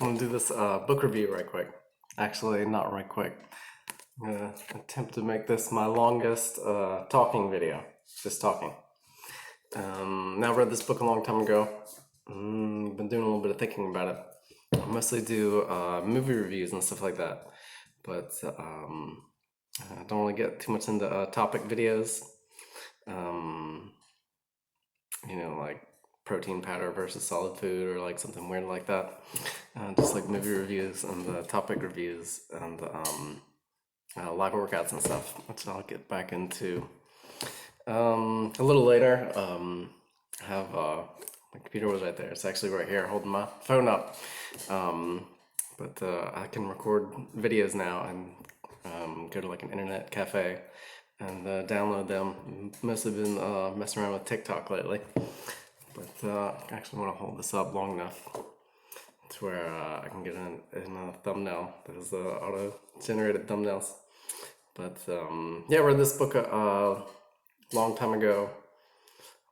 I'm gonna do this book review right quick. Actually, not right quick. I'm gonna attempt to make this my longest talking video. Just talking. Now I read this book a long time ago. Been doing a little bit of thinking about it. I mostly do movie reviews and stuff like that, but I don't really get too much into topic videos. Like protein powder versus solid food or like something weird like that. Just like movie reviews and topic reviews and live workouts and stuff, which I'll get back into a little later. I have my computer was right there. It's actually right here, holding my phone up. But I can record videos now and go to like an internet cafe and download them. Mostly been messing around with TikTok lately, but I actually want to hold this up long enough to where I can get in a thumbnail. There's auto-generated thumbnails. But yeah, I read this book a long time ago.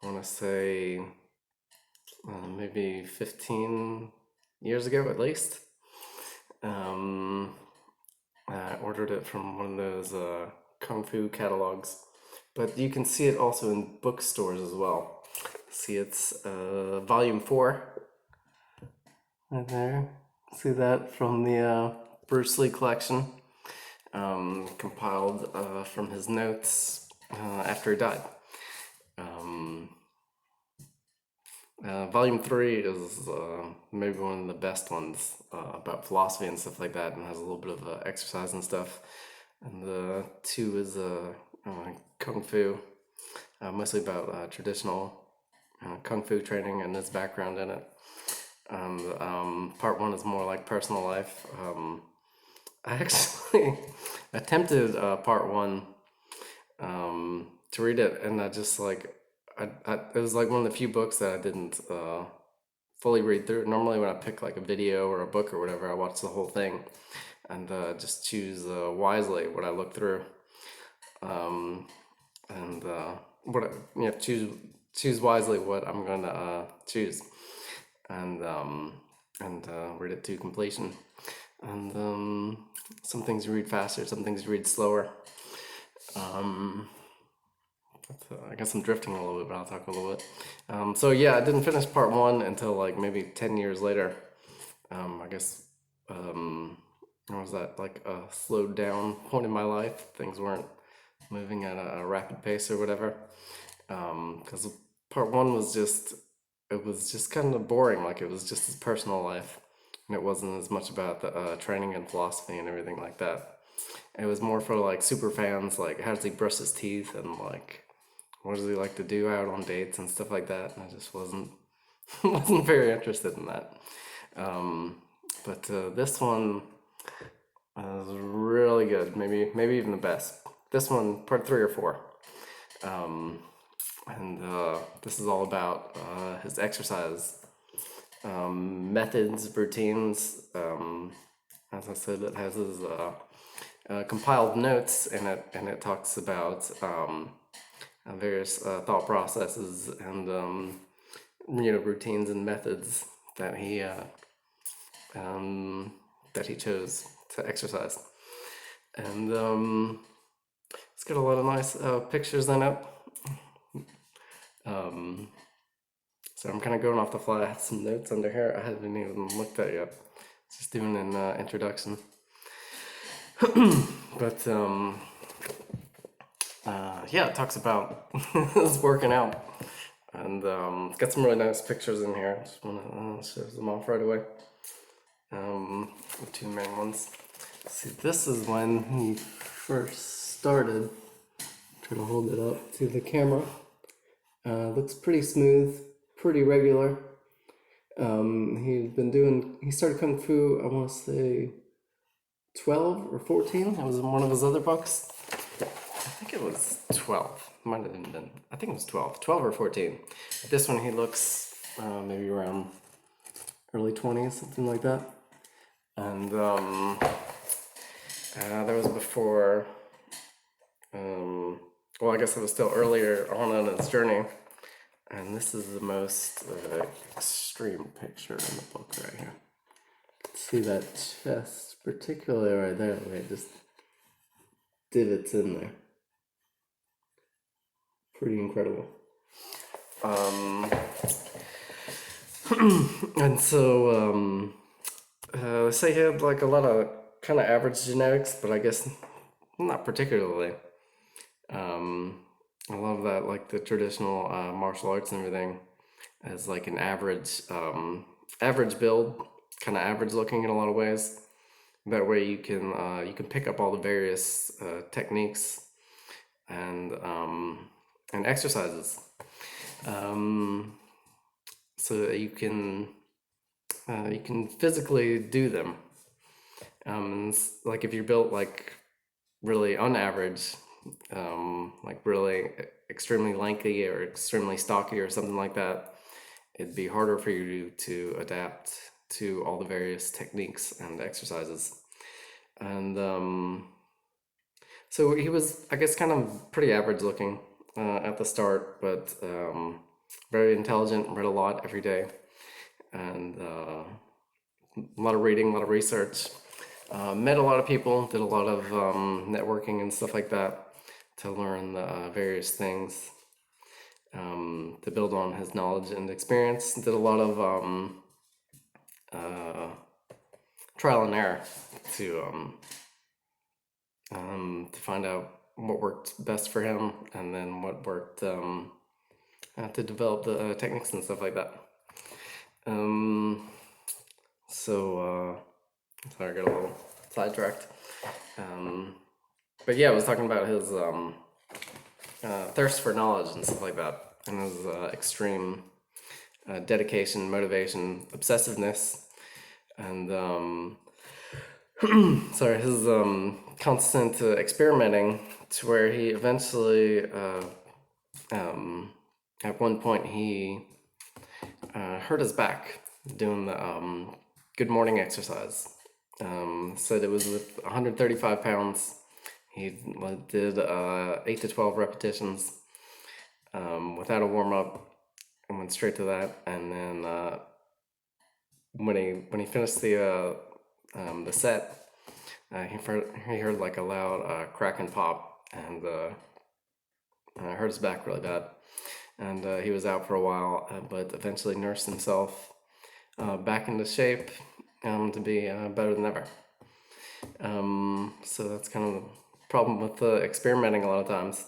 I want to say maybe 15 years ago at least. I ordered it from one of those Kung Fu catalogs, but you can see it also in bookstores as well. See, it's volume 4 right there. See that from the Bruce Lee collection, compiled from his notes after he died. Volume 3 is maybe one of the best ones about philosophy and stuff like that, and has a little bit of exercise and stuff. And 2 is Kung Fu, mostly about traditional Kung Fu training and his background in it. And part 1 is more like personal life. I actually attempted part 1 to read it, and I just like, it was like one of the few books that I didn't fully read through. Normally when I pick like a video or a book or whatever, I watch the whole thing and just choose wisely what I look through. Choose wisely what I'm gonna choose, and read it to completion. And some things you read faster, some things you read slower. I guess I'm drifting a little bit, but I'll talk a little bit. So yeah, I didn't finish part 1 until like maybe 10 years later. I guess was that like a slowed down point in my life. Things weren't moving at a rapid pace or whatever. Because part 1 was just kind of boring. Like it was just his personal life, and it wasn't as much about the training and philosophy and everything like that. It was more for like super fans, like how does he brush his teeth and like what does he like to do out on dates and stuff like that. And I just wasn't very interested in that. But this one was really good. Maybe even the best. This one, part 3 or 4. And this is all about his exercise methods, routines. As I said, it has his compiled notes in it, and it talks about various thought processes and routines and methods that he chose to exercise. And it's got a lot of nice pictures in it. So I'm kind of going off the fly. I have some notes under here I haven't even looked at yet. Just doing an introduction. But yeah, it talks about his working out, and it's got some really nice pictures in here. Just want to show them off right away. The 2 main ones. See, this is when he first started. I'm trying to hold it up to the camera. Looks pretty smooth, pretty regular. He started Kung Fu, I want to say 12 or 14. That was in one of his other books. I think it was 12. Might have been. I think it was 12. 12 or 14. This one he looks maybe around early 20s, something like that. And that was before. Well, I guess it was still earlier on in his journey. And this is the most extreme picture in the book right here. See that chest, particularly right there. Wait, just divots in there. Pretty incredible. And so, say he had like a lot of kind of average genetics, but I guess not particularly. A lot of that, like the traditional martial arts and everything, is like an average build, kind of average looking in a lot of ways. That way you can pick up all the various techniques and exercises, so that you can physically do them. Like if you're built like really unaverage, like really extremely lanky or extremely stocky or something like that, it'd be harder for you to adapt to all the various techniques and exercises. And so he was, I guess, kind of pretty average looking at the start, but very intelligent, read a lot every day, and a lot of reading, a lot of research. Met a lot of people, did a lot of networking and stuff like that to learn various things, to build on his knowledge and experience. Did a lot of trial and error to find out what worked best for him, and then what worked to develop the techniques and stuff like that. Sorry, I got a little sidetracked. But yeah, I was talking about his thirst for knowledge and stuff like that, and his extreme dedication, motivation, obsessiveness, and sorry, his constant experimenting, to where he eventually, at one point, he hurt his back doing the good morning exercise. Said it was with 135 pounds. He did 8 to 12 repetitions without a warm up, and went straight to that. And then when he finished the set, he heard like a loud crack and pop, and hurt his back really bad. And he was out for a while, but eventually nursed himself back into shape to be better than ever. So that's kind of the problem with experimenting a lot of times.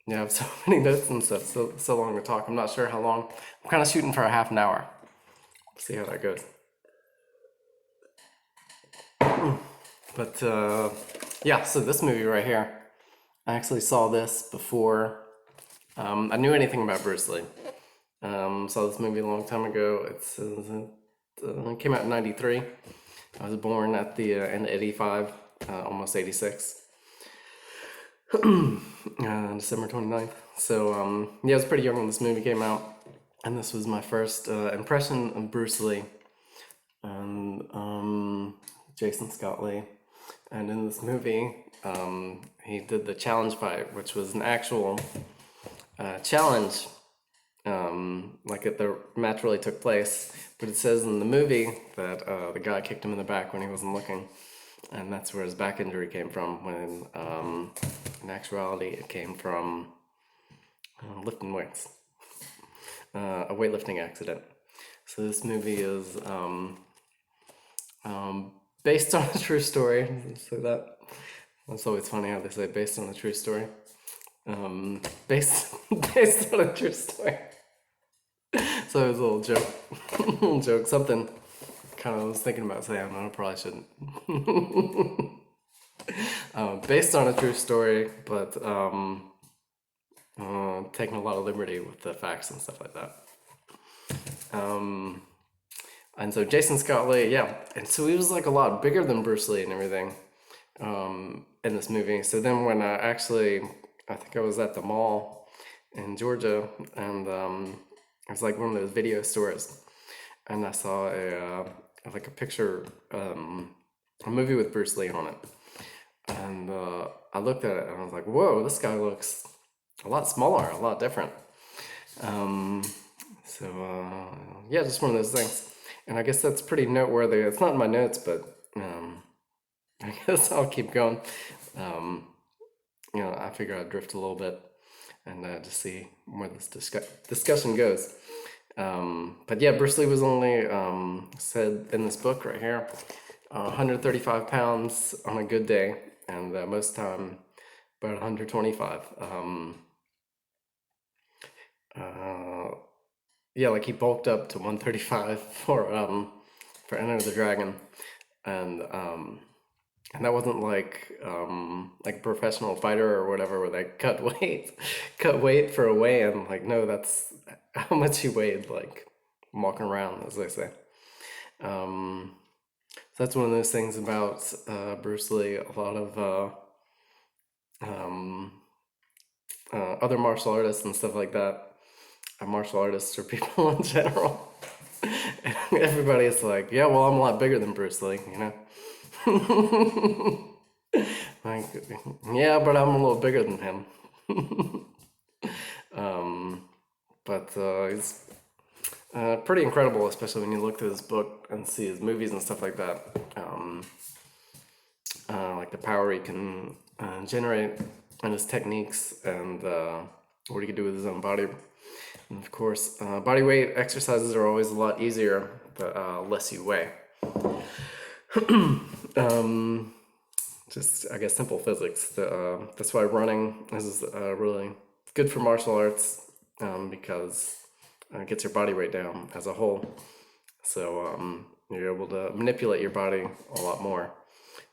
Yeah, I have so many notes and stuff, so long to talk. I'm not sure how long. I'm kind of shooting for a half an hour. See how that goes. But yeah, so this movie right here, I actually saw this before I knew anything about Bruce Lee. Saw this movie a long time ago. It came out in '93. I was born at the end of '85, almost '86. December 29th. So yeah, I was pretty young when this movie came out, and this was my first impression of Bruce Lee and Jason Scott Lee. And in this movie, he did the challenge fight, which was an actual challenge. Like the match really took place, but it says in the movie that the guy kicked him in the back when he wasn't looking, and that's where his back injury came from, when in actuality it came from lifting weights, a weightlifting accident. So this movie is based on a true story. So that's always funny how they say based on a true story. Based on a true story. So it was a little joke, little joke, something kind of was thinking about saying, I probably shouldn't. Based on a true story, but taking a lot of liberty with the facts and stuff like that. And so Jason Scott Lee, yeah, and so he was like a lot bigger than Bruce Lee and everything in this movie. So then when I think I was at the mall in Georgia, and it was like one of those video stores, and I saw a picture, a movie with Bruce Lee on it, and I looked at it and I was like, whoa, this guy looks a lot smaller, a lot different. Yeah, just one of those things. And I guess that's pretty noteworthy. It's not in my notes, but I guess I'll keep going. Um, I figure I'd drift a little bit and just see where this discussion goes. But yeah, Bruce Lee was only said in this book right here, 135 pounds on a good day, and most time about 125. Yeah, like he bulked up to 135 for Enter the Dragon, and that wasn't like a professional fighter or whatever where they cut weight, cut weight for a weigh-in. Like no, that's how much he weighed. Like walking around, as they say. So that's one of those things about Bruce Lee. A lot of other martial artists and stuff like that. Martial artists or people in general. Everybody is like, yeah, well, I'm a lot bigger than Bruce Lee, you know? Like, yeah, but I'm a little bigger than him. But it's pretty incredible, especially when you look through this book and see his movies and stuff like that. Like the power he can generate and his techniques and what he can do with his own body. And of course, body weight exercises are always a lot easier the less you weigh. Just, I guess, simple physics. That's why running is really good for martial arts because it gets your body weight down as a whole. So you're able to manipulate your body a lot more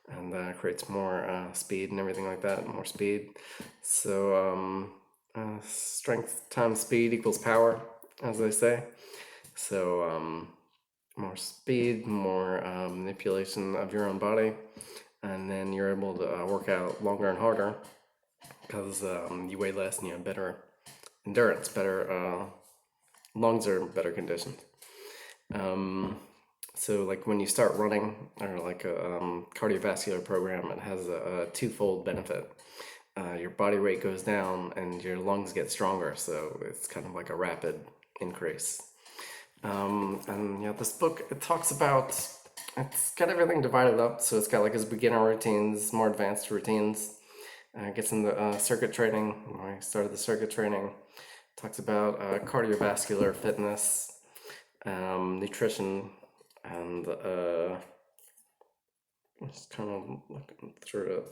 and creates more speed and everything like that, more speed. So strength times speed equals power, as they say. So more speed, more manipulation of your own body, and then you're able to work out longer and harder because you weigh less and you have better endurance, better lungs are in better condition. So like when you start running or like a cardiovascular program, it has a twofold benefit. Your body weight goes down and your lungs get stronger, so it's kind of like a rapid increase. And this book, it talks about, it's got everything divided up, so it's got like his beginner routines, more advanced routines, gets into circuit training. When I started the circuit training, talks about cardiovascular fitness, nutrition, and just kind of looking through it.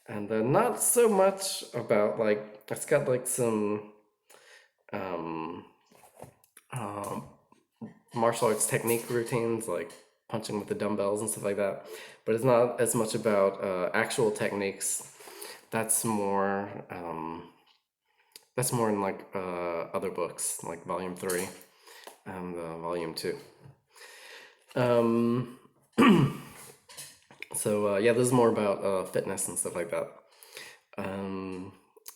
And not so much about like, it's got like some martial arts technique routines, like punching with the dumbbells and stuff like that. But it's not as much about actual techniques. That's more in like other books, like Volume 3 and Volume 2. So yeah, this is more about fitness and stuff like that.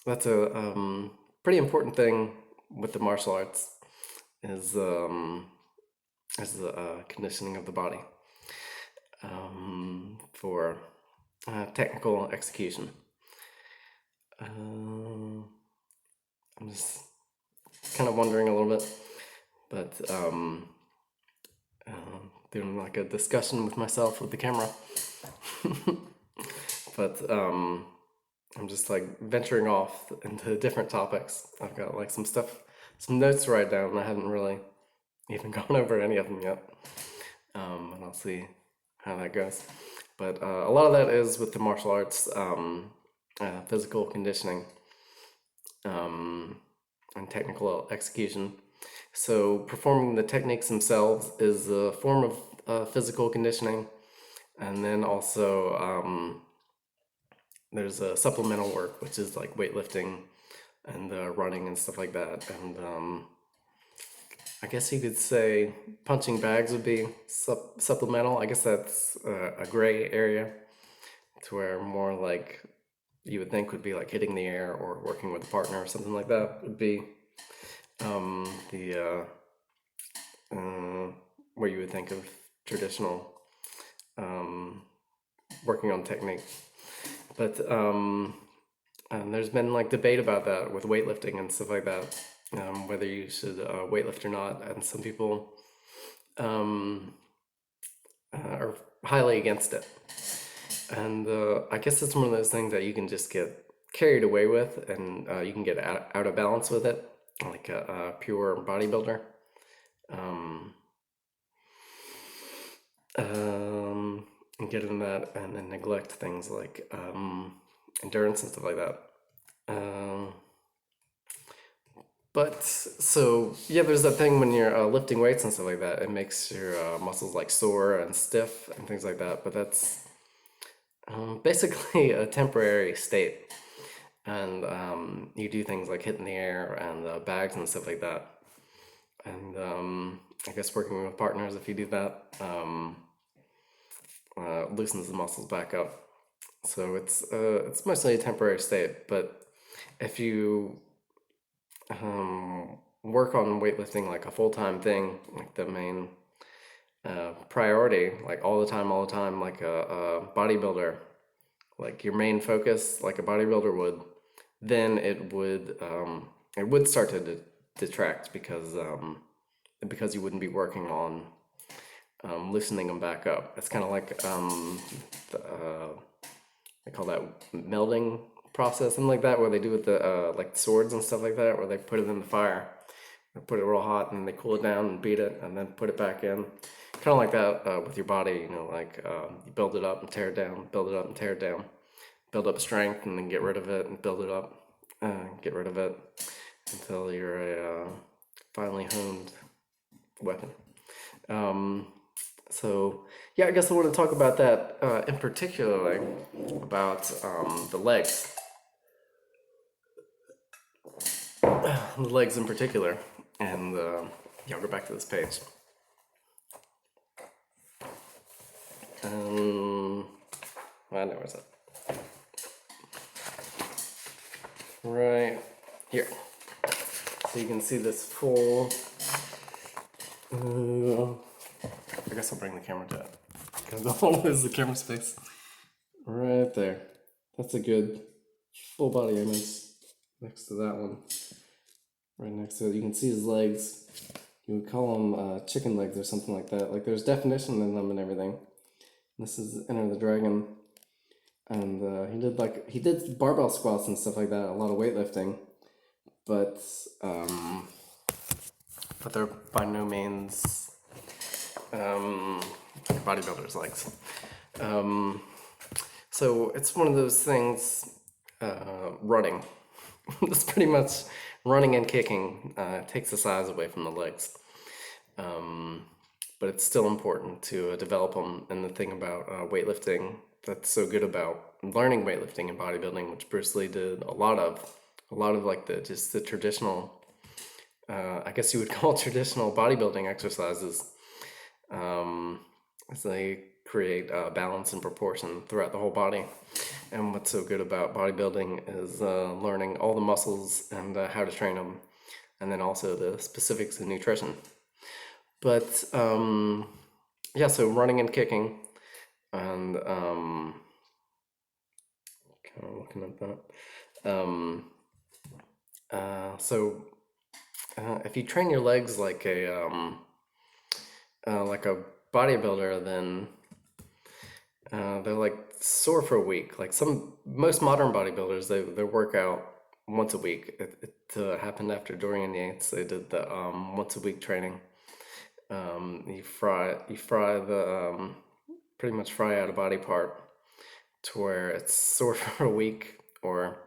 That's a pretty important thing with the martial arts is the conditioning of the body for technical execution. I'm just kind of wondering a little bit, but doing like a discussion with myself with the camera. But I'm just like venturing off into different topics. I've got like some notes to write down, and I haven't really even gone over any of them yet. And I'll see how that goes. But a lot of that is with the martial arts, physical conditioning, and technical execution. So performing the techniques themselves is a form of physical conditioning, and then also there's supplemental work, which is like weightlifting and running and stuff like that. And I guess you could say punching bags would be supplemental. I guess that's a gray area to where more like you would think would be like hitting the air or working with a partner or something like that would be where you would think of traditional working on technique. But there's been like debate about that with weightlifting and stuff like that, whether you should weightlift or not. And some people um, are highly against it. And I guess it's one of those things that you can just get carried away with, and you can get out of balance with it, like a pure bodybuilder. Um, and get in that, and then neglect things like endurance and stuff like that. Um, but so yeah, there's that thing when you're lifting weights and stuff like that. It makes your muscles like sore and stiff and things like that. But that's basically a temporary state. And you do things like hitting the air and bags and stuff like that. And I guess working with partners, if you do that, loosens the muscles back up. So it's mostly a temporary state. But if you work on weightlifting like a full-time thing, like the main priority, like all the time, like a bodybuilder, like your main focus, like a bodybuilder would, then it would start to detract because you wouldn't be working on loosening them back up. It's kind of like they call that melding process, something like that, where they do with the like swords and stuff like that, where they put it in the fire, they put it real hot, and they cool it down and beat it, and then put it back in. Kind of like that with your body, you know, like you build it up and tear it down, build it up and tear it down, build up strength, and then get rid of it, and build it up, get rid of it, until you're a finely honed weapon. Um, so yeah, I guess I want to talk about that in particular, about the legs, the legs in particular, and yeah, I'll go back to this page. I know where's it. Right here. So you can see this full. I guess I'll bring the camera to it, because the whole is the camera space. Right there. That's a good full body image next to that one. Right next to it, you can see his legs. You would call them chicken legs or something like that. Like there's definition in them and everything. This is Enter the Dragon, and he did barbell squats and stuff like that. A lot of weightlifting, but they're by no means bodybuilders' legs. So it's one of those things. Running. That's pretty much running and kicking takes the size away from the legs. But it's still important to develop them. And the thing about weightlifting that's so good about learning weightlifting and bodybuilding, which Bruce Lee did a lot of like the traditional, I guess you would call traditional bodybuilding exercises, as they create balance and proportion throughout the whole body. And what's so good about bodybuilding is learning all the muscles and how to train them, and then also the specifics of nutrition. But yeah, so running and kicking, and kind of looking at that. So if you train your legs like a bodybuilder, then they're like sore for a week. Like most modern bodybuilders, they work out once a week. It happened after Dorian Yates. They did the once a week training. You fry the pretty much fry out a body part to where it's sore for a week, or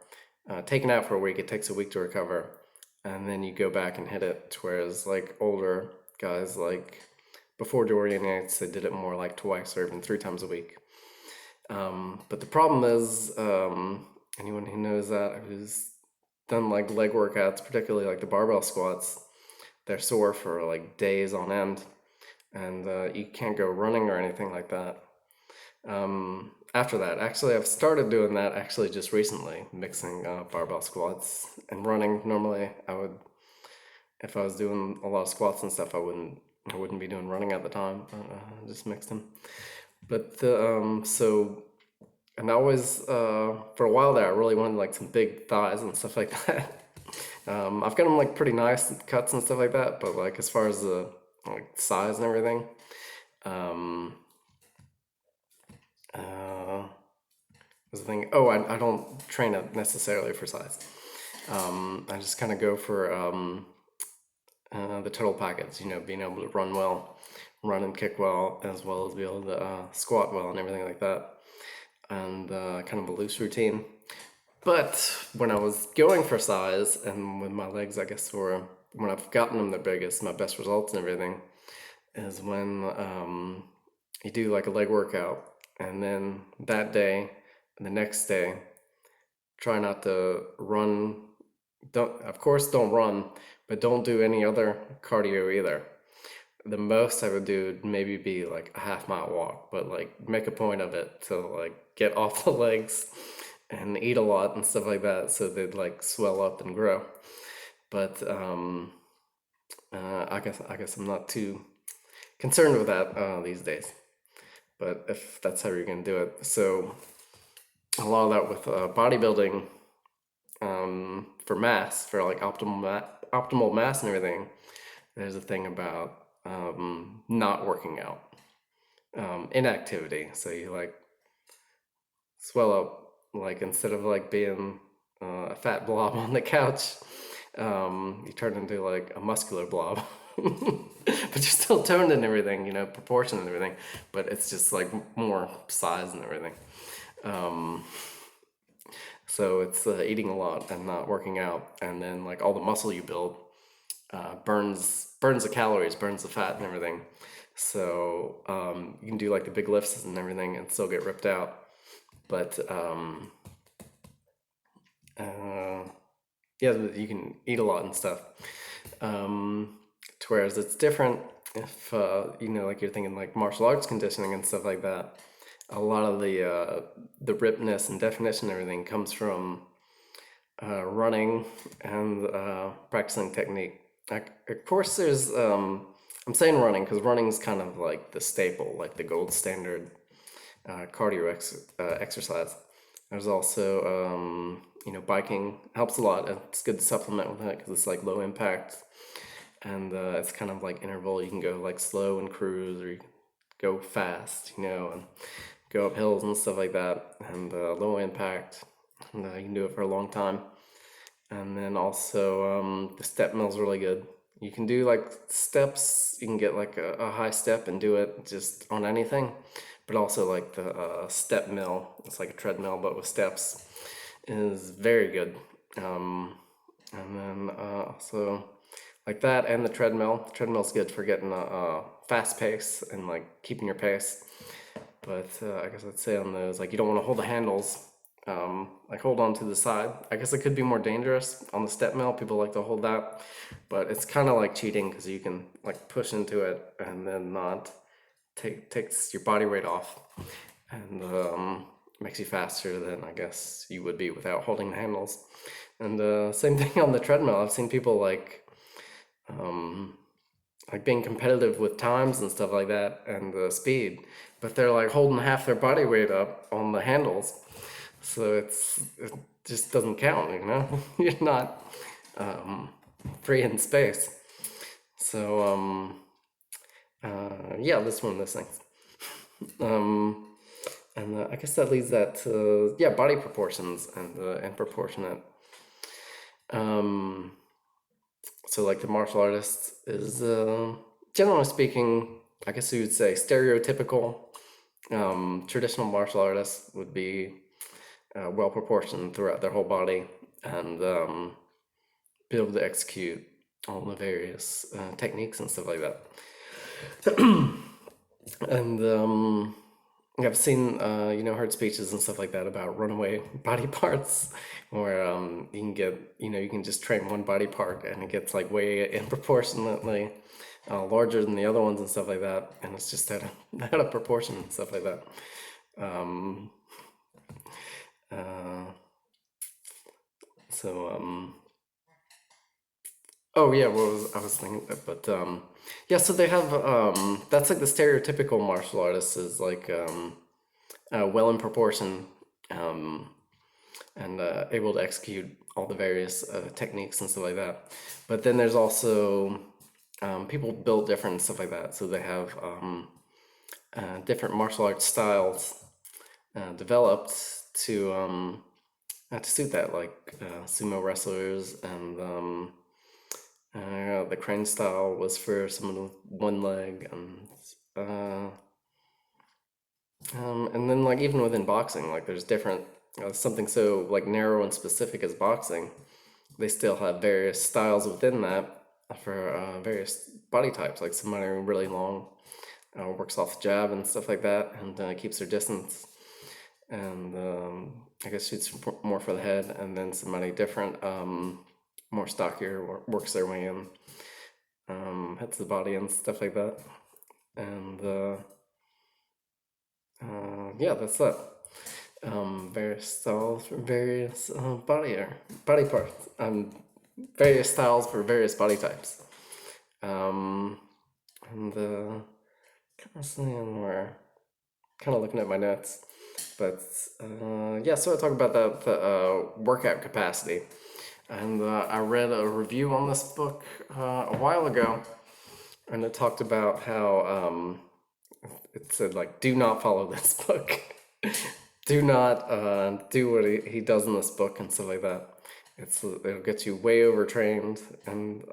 taken out for a week. It takes a week to recover, and then you go back and hit it. Whereas like older guys, like before Dorian Yates, they did it more like twice or even 3 times a week. But the problem is, anyone who knows that, who's done like leg workouts, particularly like the barbell squats, they're sore for like days on end, and you can't go running or anything like that. After that, actually, I've started doing that actually just recently, mixing barbell squats and running. Normally, if I was doing a lot of squats and stuff, I wouldn't be doing running at the time. I just mixed them. But and I always for a while there, I really wanted like some big thighs and stuff like that. I've got them like pretty nice cuts and stuff like that, but like as far as the like size and everything. Um, was the thing. Oh, I don't train it necessarily for size. I just kind of go for the total package. Being able to run well, run and kick well as be able to squat well and everything like that, and kind of a loose routine. But when I was going for size and with my legs, I guess, were when I've gotten them the biggest, my best results and everything, is when you do like a leg workout, and then that day and the next day, try not to run. Don't run, but don't do any other cardio either. The most I would do would maybe be like a half-mile walk, but like make a point of it to like get off the legs and eat a lot and stuff like that, so they'd like swell up and grow. But I guess I'm not too concerned with that these days. But if that's how you're gonna do it, so a lot of that with bodybuilding, for mass, for like optimal mass and everything. There's a thing about not working out, inactivity. So you like swell up, like instead of like being a fat blob on the couch, you turn into like a muscular blob. But you're still toned and everything, proportion and everything, but it's just like more size and everything. So it's eating a lot and not working out, and then like all the muscle you build burns the calories, burns the fat and everything. So you can do like the big lifts and everything and still get ripped out. But yeah, you can eat a lot and stuff. Whereas it's different if like you're thinking like martial arts conditioning and stuff like that. A lot of the rippedness and definition and everything comes from running and practicing technique. Of course, there's I'm saying running because running's kind of like the staple, like the gold standard cardio exercise. There's also biking helps a lot. It's good to supplement with that because it's like low impact, and it's kind of like interval. You can go like slow and cruise, or you can go fast, and go up hills and stuff like that, and low impact, and you can do it for a long time. And then also the step mill's really good. You can do like steps, you can get like a high step and do it just on anything, but also like the step mill, it's like a treadmill but with steps, is very good. And then also like that, and the treadmill. The treadmill's good for getting a fast pace and like keeping your pace. But I guess I'd say on those, like you don't want to hold the handles, like hold on to the side. I guess it could be more dangerous on the step mill. People like to hold that, but it's kind of like cheating because you can like push into it and then not takes your body weight off, and makes you faster than I guess you would be without holding the handles. And same thing on the treadmill. I've seen people like being competitive with times and stuff like that and the speed, but they're like holding half their body weight up on the handles, so it just doesn't count. You're not free in space. So yeah, this things. And I guess that leads that to yeah, body proportions and proportionate. So like the martial artist is generally speaking, I guess you would say stereotypical. Traditional martial artists would be well proportioned throughout their whole body, and be able to execute all the various techniques and stuff like that. And I've seen, heard speeches and stuff like that about runaway body parts, where you can get, you can just train one body part and it gets like way disproportionately larger than the other ones and stuff like that, and it's just out of proportion and stuff like that. Um, uh, so oh yeah, I was thinking that, but yeah, so they have that's like the stereotypical martial artist is like well in proportion, um, and able to execute all the various techniques and stuff like that. But then there's also people build different and stuff like that. So they have different martial arts styles developed to suit that, like sumo wrestlers, and the crane style was for someone with one leg, and then like even within boxing, like there's different something so like narrow and specific as boxing. They still have various styles within that for various body types. Like somebody really long works off jab and stuff like that, and keeps their distance, and I guess shoots more for the head. And then somebody different, more stockier, works their way in, hits the body and stuff like that. And yeah, that's that. Various styles for various body parts. Various styles for various body types. Um, and kind of seeing where, kind of looking at my notes, but yeah. So I talk about the workout capacity, and I read a review on this book a while ago, and it talked about how it said like, do not follow this book. Do not do what he does in this book and stuff like that. It'll get you way overtrained, and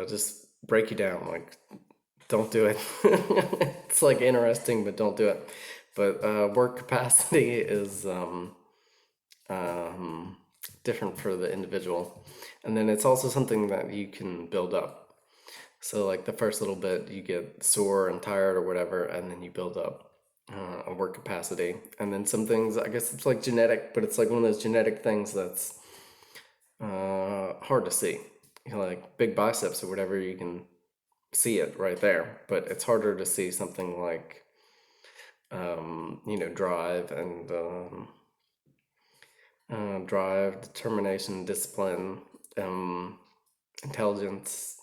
just break you down. Like, don't do it. It's like interesting, but don't do it. But work capacity is different for the individual, and then it's also something that you can build up. So like the first little bit, you get sore and tired or whatever, and then you build up a work capacity. And then some things, I guess it's like genetic, but it's like one of those genetic things that's hard to see. You know, like big biceps or whatever, you can see it right there, but it's harder to see something like drive and drive, determination, discipline, intelligence.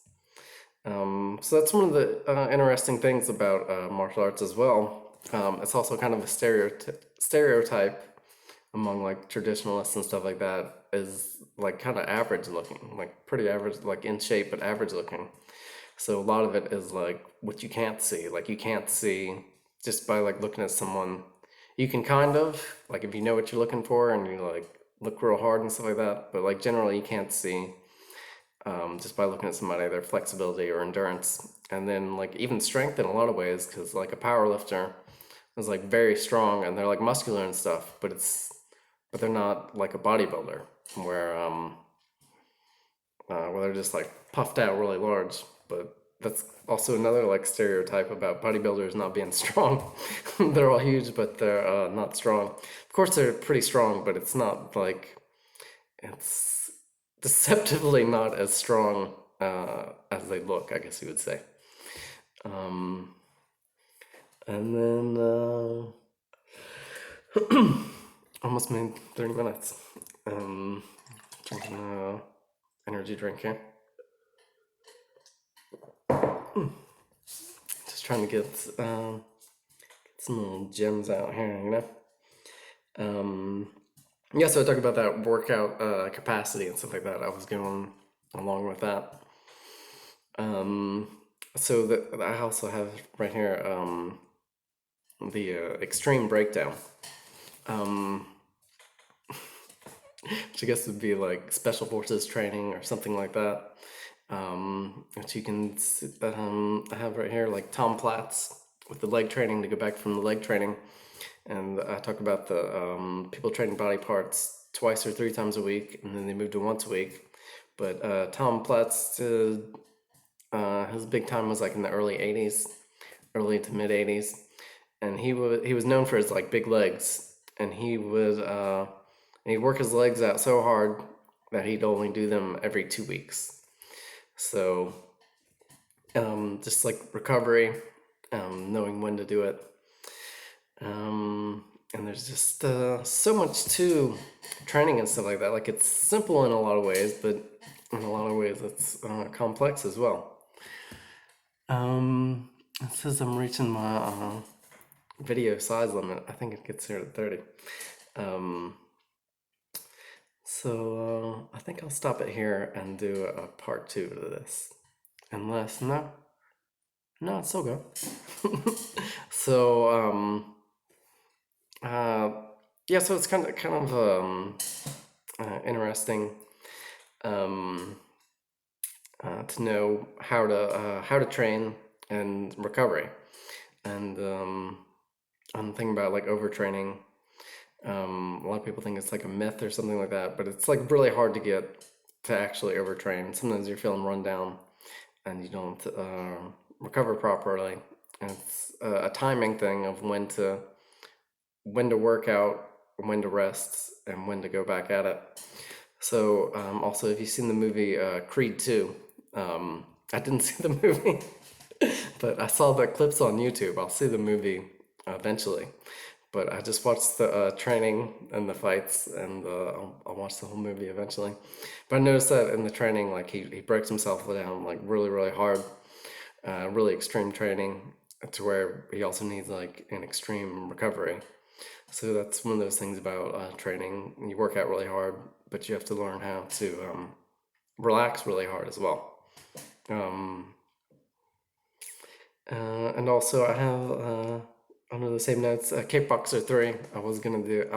So that's one of the interesting things about martial arts as well. It's also kind of a stereotype among like traditionalists and stuff like that, is like kind of average looking, like pretty average, like in shape but average looking. So a lot of it is like what you can't see. Like you can't see just by like looking at someone. You can kind of like if you know what you're looking for and you like look real hard and stuff like that. But like generally you can't see just by looking at somebody, their flexibility or endurance, and then like even strength in a lot of ways. Because like a power lifter is like very strong and they're like muscular and stuff, but they're not like a bodybuilder where they're just like puffed out really large. But that's also another like stereotype about bodybuilders not being strong. They're all huge, but they're not strong. Of course, they're pretty strong, but it's not like it's deceptively not as strong as they look, I guess you would say. Um, and then almost made 30 minutes. Drinking an energy drink here. Just trying to get some little gems out here, Yeah, so I talked about that workout capacity and stuff like that. I was going along with that. So that I also have right here the extreme breakdown, which I guess would be like special forces training or something like that. Which you can have right here, like Tom Platz with the leg training, to go back from the leg training. And I talk about the people training body parts twice or three times a week, and then they move to once a week. But Tom Platz, his big time was like in the early '80s, early to mid '80s, and he was known for his like big legs, and he'd work his legs out so hard that he'd only do them every 2 weeks. So just like recovery, knowing when to do it. And there's just so much to training and stuff like that. Like it's simple in a lot of ways, but in a lot of ways it's complex as well. It says I'm reaching my video size limit. I think it gets here at 30. So I think I'll stop it here and do a part two to this. Unless no, it's still go. So uh, yeah, so it's kind of interesting um, to know how to train and recovery, and I'm thinking about like overtraining. A lot of people think it's like a myth or something like that, but it's like really hard to get to actually overtrain. Sometimes you're feeling run down and you don't recover properly. And it's a timing thing of when to work out, when to rest, and when to go back at it. So also, if you've seen the movie Creed 2, I didn't see the movie, but I saw the clips on YouTube. I'll see the movie eventually. But I just watched the training and the fights, and I'll watch the whole movie eventually. But I noticed that in the training, like he breaks himself down like really, really hard, really extreme training, to where he also needs like an extreme recovery. So that's one of those things about training. You work out really hard, but you have to learn how to relax really hard as well. Um, and also, I have under the same notes, Kickboxer 3. I was gonna do.